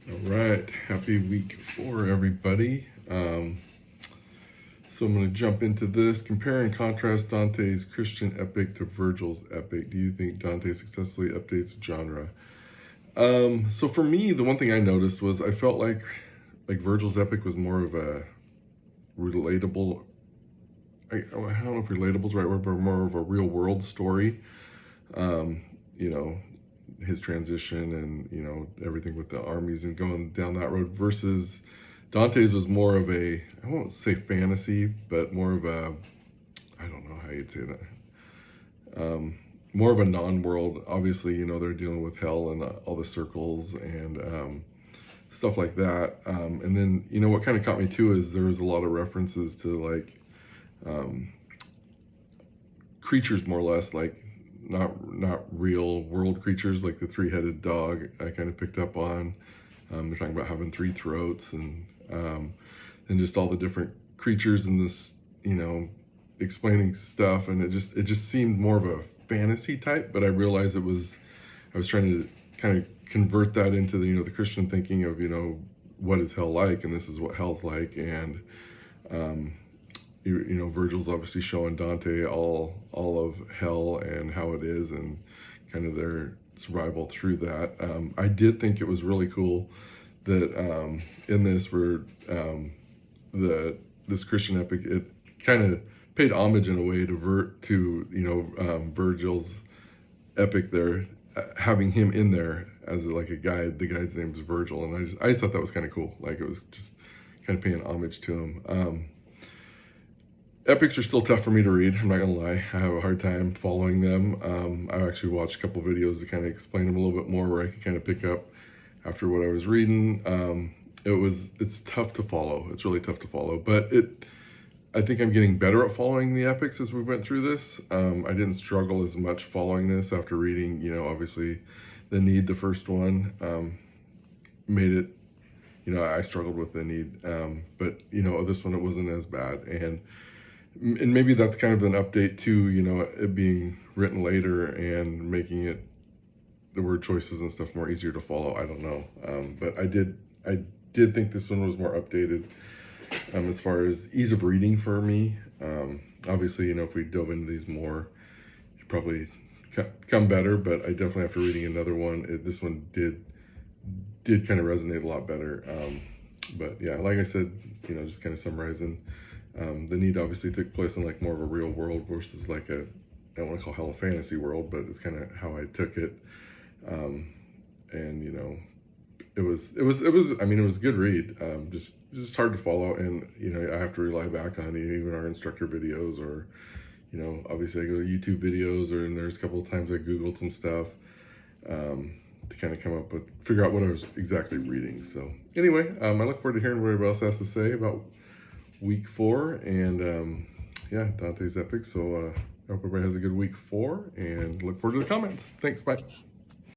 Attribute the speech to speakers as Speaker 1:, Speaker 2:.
Speaker 1: All right, happy week 4, everybody. So I'm going to jump into this. Compare and contrast Dante's Christian epic to Virgil's epic. Do you think Dante successfully updates the genre? So for me, the one thing I noticed was I felt like Virgil's epic was more of a relatable. I don't know if relatable is the right word, but more of a real world story. You know, his transition and everything with the armies and going down that road versus Dante's was more of a, I won't say fantasy, but more of a, I don't know how you'd say that, more of a non-world. Obviously, they're dealing with hell and all the circles and stuff like that. And then what kind of caught me too is there was a lot of references to like creatures, more or less, like not real world creatures, like the three-headed dog I kind of picked up on. They're talking about having 3 throats and just all the different creatures in this, explaining stuff, and it just seemed more of a fantasy type. But I realized I was trying to kind of convert that into the Christian thinking of what is hell like, and this is what hell's like, and Virgil's obviously showing Dante all of hell and how it is, and kind of their survival through that. I did think it was really cool that in this where this Christian epic, it kind of paid homage in a way to Virgil's epic there, having him in there as like a guide. The guide's name is Virgil, and I just thought that was kind of cool. Like, it was just kind of paying homage to him. Epics are still tough for me to read, I'm not gonna lie. I have a hard time following them. I've actually watched a couple videos to kind of explain them a little bit more, where I can kind of pick up after what I was reading. It's tough to follow. It's really tough to follow, but I think I'm getting better at following the epics as we went through this. I didn't struggle as much following this after reading, obviously the Need, the first one, made it, I struggled with the Need, but this one, it wasn't as bad. And maybe that's kind of an update to, it being written later and making it, the word choices and stuff, more easier to follow. I don't know. But I did think this one was more updated as far as ease of reading for me. Obviously, if we dove into these more, it'd probably come better, but I definitely, after reading another one, this one did kind of resonate a lot better. But yeah, like I said, just kind of summarizing, the Need obviously took place in like more of a real world versus like I don't want to call hell a fantasy world, but it's kind of how I took it. And it was I mean, it was a good read. Just hard to follow, and I have to rely back on even our instructor videos, or obviously I go to YouTube videos, and there's a couple of times I Googled some stuff to kind of come up with, figure out what I was exactly reading. So anyway, I look forward to hearing what everybody else has to say about week 4 and yeah, Dante's epic. So I hope everybody has a good week 4, and look forward to the comments. Thanks, bye.